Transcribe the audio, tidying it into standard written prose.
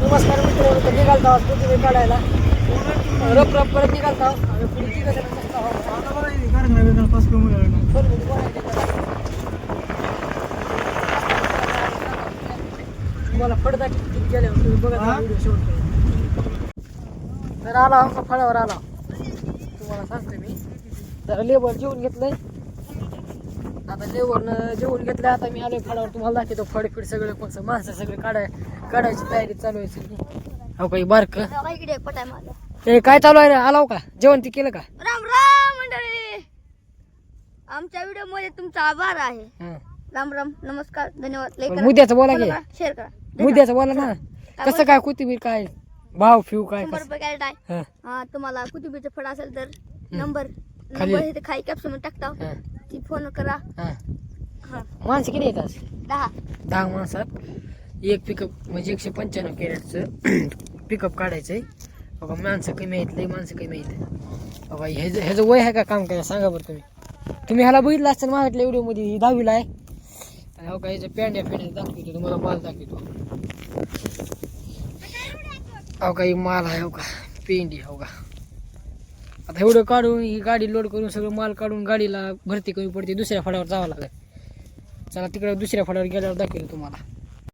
नमस्कार मित्रांनो, तर निघालतो आज कोथिंबीर काढायला. रप रप करत निघालतो. आम्ही पुढची कसं मस्त तुम्हाला फळदा किती गेले तुम्ही बघा व्हिडिओ शेवट. तर आला फळावर आला तुम्हाला सांगतो मी. तर लेबर जेवून घेतलंय. आता जेवून घेतलं. आता मी आलोय फळावर. तुम्हाला दाखवतो फळफीड सगळं कोणतं माणसं सगळे काढायची तयारी चालू आहे सगळी. हो काही बारक हे काय चालू आहे रे? आलाव का? जेवण ते केलं का? राम राम मंडळी, आमच्या व्हिडिओ मध्ये तुमचा आभार आहे. राम राम, नमस्कार, धन्यवाद. लाईक करा, मुद्द्याचं बोला की. शेअर करा. मुद्द्याचं बोला ना. कसं काय कोथिंबीर काय भाव फिव काय 100 रुपये कॅरेट आहे. हा, तुम्हाला कुतुबीचं फळ असेल तर नंबर इथे खाली कॅप्शन मध्ये टाकता. ती फोन करा. हा, माणसं किती येतात? 10 माणसात एक पिकअप म्हणजे 195 कॅरेटचं पिकअप काढायचंय. बघा माणसं कमी आहेत, लई माणसं कमी आहेत. बघा ह्याचं वय आहे का काम करायला सांगा बरं तुम्ही ह्याला बघितलं असतं मागितल्या व्हिडिओमध्ये. ही 10वीला आहे. आणि हो का ह्याच्या पेंड्या दाखवतो तुम्हाला, माल दाखवतो. हो का ही माल आहे. हो का पेंडी. हो का आता एवढं काढून ही गाडी लोड करून सगळं माल काढून गाडीला भरती कमी पडते. दुसऱ्या फळावर जावं लागेल. चला तिकडे दुसऱ्या फळावर गेल्यावर दाखवतो तुम्हाला.